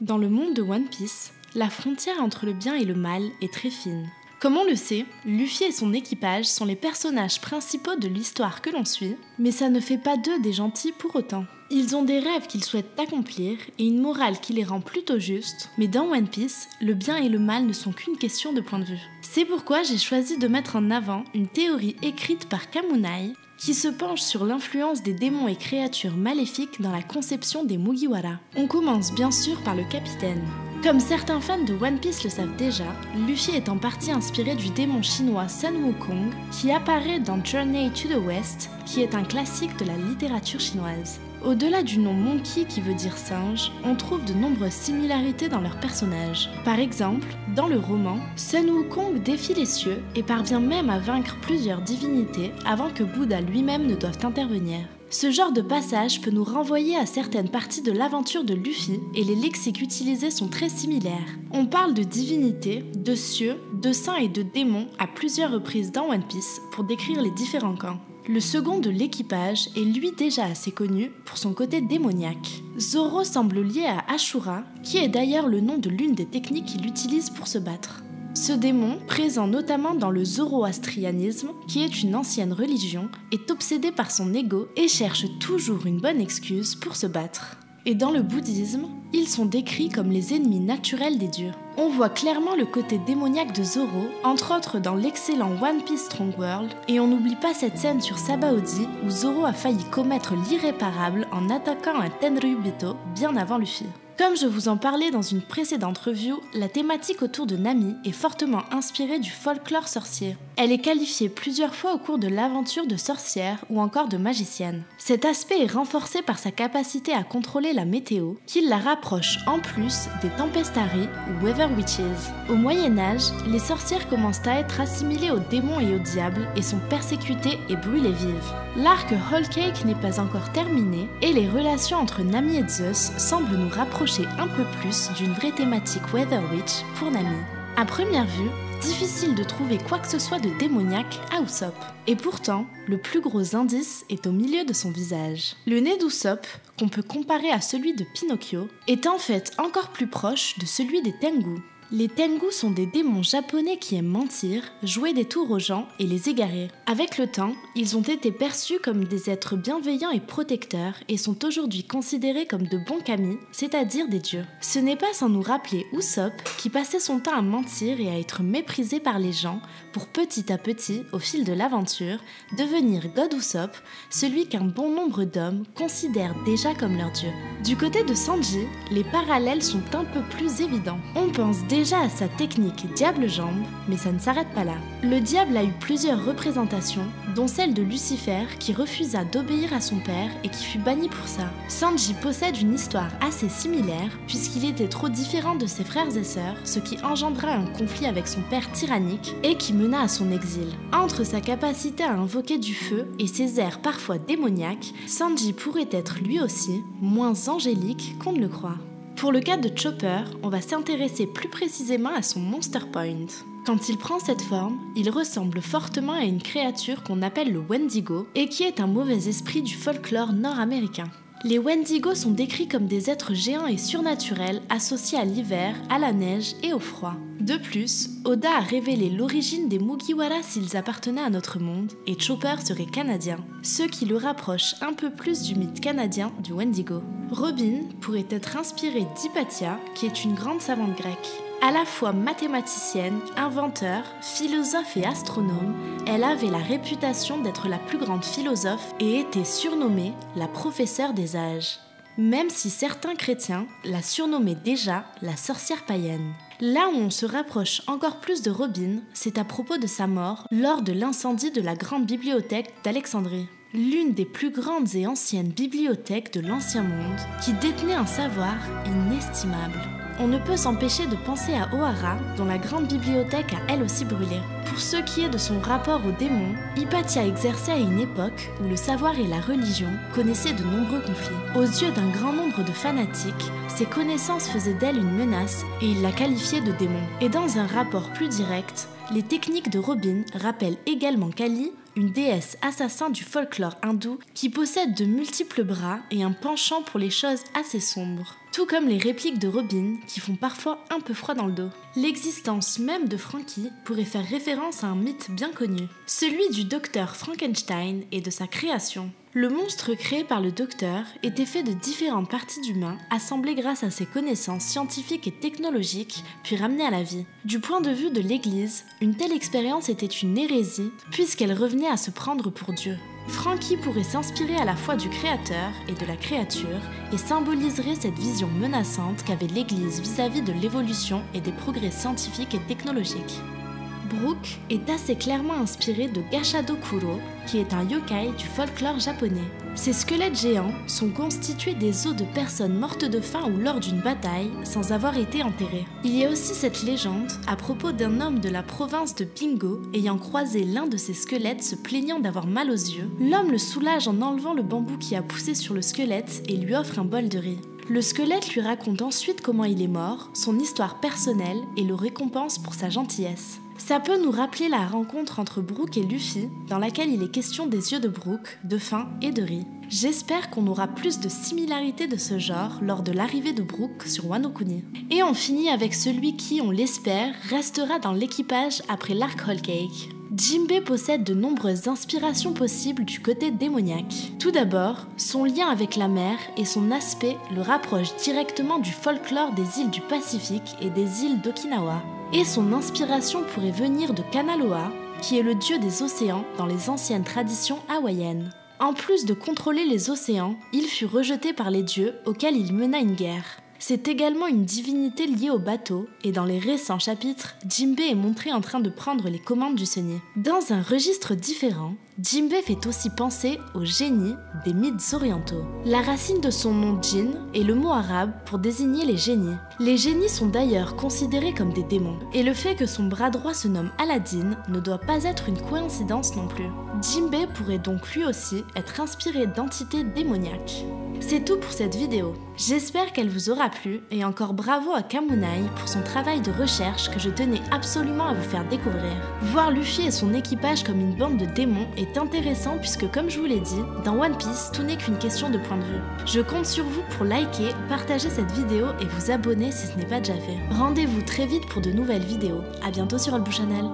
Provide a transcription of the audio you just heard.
Dans le monde de One Piece, la frontière entre le bien et le mal est très fine. Comme on le sait, Luffy et son équipage sont les personnages principaux de l'histoire que l'on suit, mais ça ne fait pas d'eux des gentils pour autant. Ils ont des rêves qu'ils souhaitent accomplir et une morale qui les rend plutôt justes, mais dans One Piece, le bien et le mal ne sont qu'une question de point de vue. C'est pourquoi j'ai choisi de mettre en avant une théorie écrite par Kamunai qui se penche sur l'influence des démons et créatures maléfiques dans la conception des Mugiwara. On commence bien sûr par le capitaine. Comme certains fans de One Piece le savent déjà, Luffy est en partie inspiré du démon chinois Sun Wukong qui apparaît dans Journey to the West, qui est un classique de la littérature chinoise. Au-delà du nom Monkey qui veut dire singe, on trouve de nombreuses similarités dans leurs personnages. Par exemple, dans le roman, Sun Wukong défie les cieux et parvient même à vaincre plusieurs divinités avant que Bouddha lui-même ne doive intervenir. Ce genre de passage peut nous renvoyer à certaines parties de l'aventure de Luffy et les lexiques utilisés sont très similaires. On parle de divinités, de cieux, de saints et de démons à plusieurs reprises dans One Piece pour décrire les différents camps. Le second de l'équipage est lui déjà assez connu pour son côté démoniaque. Zoro semble lié à Ashura, qui est d'ailleurs le nom de l'une des techniques qu'il utilise pour se battre. Ce démon, présent notamment dans le zoroastrianisme, qui est une ancienne religion, est obsédé par son ego et cherche toujours une bonne excuse pour se battre. Et dans le bouddhisme, ils sont décrits comme les ennemis naturels des dieux. On voit clairement le côté démoniaque de Zoro, entre autres dans l'excellent One Piece Strong World, et on n'oublie pas cette scène sur Sabaody où Zoro a failli commettre l'irréparable en attaquant un Tenryubito bien avant Luffy. Comme je vous en parlais dans une précédente review, la thématique autour de Nami est fortement inspirée du folklore sorcier. Elle est qualifiée plusieurs fois au cours de l'aventure de sorcière ou encore de magicienne. Cet aspect est renforcé par sa capacité à contrôler la météo, qui la rapproche en plus des Tempestari ou Weather Witches. Au Moyen-Âge, les sorcières commencent à être assimilées aux démons et aux diables et sont persécutées et brûlées vives. L'arc Whole Cake n'est pas encore terminé et les relations entre Nami et Zeus semblent nous rapprocher un peu plus d'une vraie thématique Weather Witch pour Nami. À première vue, difficile de trouver quoi que ce soit de démoniaque à Usopp. Et pourtant, le plus gros indice est au milieu de son visage. Le nez d'Usopp, qu'on peut comparer à celui de Pinocchio, est en fait encore plus proche de celui des Tengu. Les Tengu sont des démons japonais qui aiment mentir, jouer des tours aux gens et les égarer. Avec le temps, ils ont été perçus comme des êtres bienveillants et protecteurs et sont aujourd'hui considérés comme de bons kami, c'est-à-dire des dieux. Ce n'est pas sans nous rappeler Usopp qui passait son temps à mentir et à être méprisé par les gens pour petit à petit, au fil de l'aventure, devenir God Usopp, celui qu'un bon nombre d'hommes considèrent déjà comme leur dieu. Du côté de Sanji, les parallèles sont un peu plus évidents. On pense déjà à sa technique diable-jambe, mais ça ne s'arrête pas là. Le diable a eu plusieurs représentations, dont celle de Lucifer qui refusa d'obéir à son père et qui fut banni pour ça. Sanji possède une histoire assez similaire, puisqu'il était trop différent de ses frères et sœurs, ce qui engendra un conflit avec son père tyrannique et qui mena à son exil. Entre sa capacité à invoquer du feu et ses airs parfois démoniaques, Sanji pourrait être lui aussi moins angélique qu'on ne le croit. Pour le cas de Chopper, on va s'intéresser plus précisément à son Monster Point. Quand il prend cette forme, il ressemble fortement à une créature qu'on appelle le Wendigo et qui est un mauvais esprit du folklore nord-américain. Les Wendigo sont décrits comme des êtres géants et surnaturels associés à l'hiver, à la neige et au froid. De plus, Oda a révélé l'origine des Mugiwara s'ils appartenaient à notre monde, et Chopper serait canadien, ce qui le rapproche un peu plus du mythe canadien du Wendigo. Robin pourrait être inspirée d'Hypatia, qui est une grande savante grecque. À la fois mathématicienne, inventeur, philosophe et astronome, elle avait la réputation d'être la plus grande philosophe et était surnommée la professeure des âges. Même si certains chrétiens la surnommaient déjà la sorcière païenne. Là où on se rapproche encore plus de Robin, c'est à propos de sa mort lors de l'incendie de la grande bibliothèque d'Alexandrie. L'une des plus grandes et anciennes bibliothèques de l'Ancien Monde, qui détenait un savoir inestimable. On ne peut s'empêcher de penser à Ohara, dont la grande bibliothèque a elle aussi brûlé. Pour ce qui est de son rapport aux démons, Hypatia exerçait à une époque où le savoir et la religion connaissaient de nombreux conflits. Aux yeux d'un grand nombre de fanatiques, ses connaissances faisaient d'elle une menace et il la qualifiait de démon. Et dans un rapport plus direct, les techniques de Robin rappellent également Kali, une déesse assassin du folklore hindou qui possède de multiples bras et un penchant pour les choses assez sombres. tout comme les répliques de Robin qui font parfois un peu froid dans le dos. L'existence même de Frankie pourrait faire référence à un mythe bien connu, celui du docteur Frankenstein et de sa création. Le monstre créé par le docteur était fait de différentes parties d'humains assemblées grâce à ses connaissances scientifiques et technologiques puis ramenées à la vie. Du point de vue de l'Église, une telle expérience était une hérésie puisqu'elle revenait à se prendre pour Dieu. Frankie pourrait s'inspirer à la fois du créateur et de la créature et symboliserait cette vision menaçante qu'avait l'Église vis-à-vis de l'évolution et des progrès scientifiques et technologiques. Brooke est assez clairement inspiré de Gashado Kuro, qui est un yokai du folklore japonais. Ces squelettes géants sont constitués des os de personnes mortes de faim ou lors d'une bataille sans avoir été enterrées. Il y a aussi cette légende à propos d'un homme de la province de Bingo ayant croisé l'un de ces squelettes se plaignant d'avoir mal aux yeux. L'homme le soulage en enlevant le bambou qui a poussé sur le squelette et lui offre un bol de riz. Le squelette lui raconte ensuite comment il est mort, son histoire personnelle et le récompense pour sa gentillesse. Ça peut nous rappeler la rencontre entre Brooke et Luffy, dans laquelle il est question des yeux de Brooke, de faim et de riz. J'espère qu'on aura plus de similarités de ce genre lors de l'arrivée de Brooke sur Wano Kuni. Et on finit avec celui qui, on l'espère, restera dans l'équipage après l'arc Whole Cake. Jinbei possède de nombreuses inspirations possibles du côté démoniaque. Tout d'abord, son lien avec la mer et son aspect le rapprochent directement du folklore des îles du Pacifique et des îles d'Okinawa. Et son inspiration pourrait venir de Kanaloa, qui est le dieu des océans dans les anciennes traditions hawaïennes. En plus de contrôler les océans, il fut rejeté par les dieux auxquels il mena une guerre. C'est également une divinité liée au bateau, et dans les récents chapitres, Jinbei est montré en train de prendre les commandes du Sunny. Dans un registre différent, Jinbei fait aussi penser au génie des mythes orientaux. La racine de son nom Jin est le mot arabe pour désigner les génies. Les génies sont d'ailleurs considérés comme des démons, et le fait que son bras droit se nomme Aladdin ne doit pas être une coïncidence non plus. Jinbei pourrait donc lui aussi être inspiré d'entités démoniaques. C'est tout pour cette vidéo. J'espère qu'elle vous aura plu et encore bravo à Kamunai pour son travail de recherche que je tenais absolument à vous faire découvrir. Voir Luffy et son équipage comme une bande de démons est intéressant puisque comme je vous l'ai dit, dans One Piece, tout n'est qu'une question de point de vue. Je compte sur vous pour liker, partager cette vidéo et vous abonner si ce n'est pas déjà fait. Rendez-vous très vite pour de nouvelles vidéos. À bientôt sur Olbu Channel.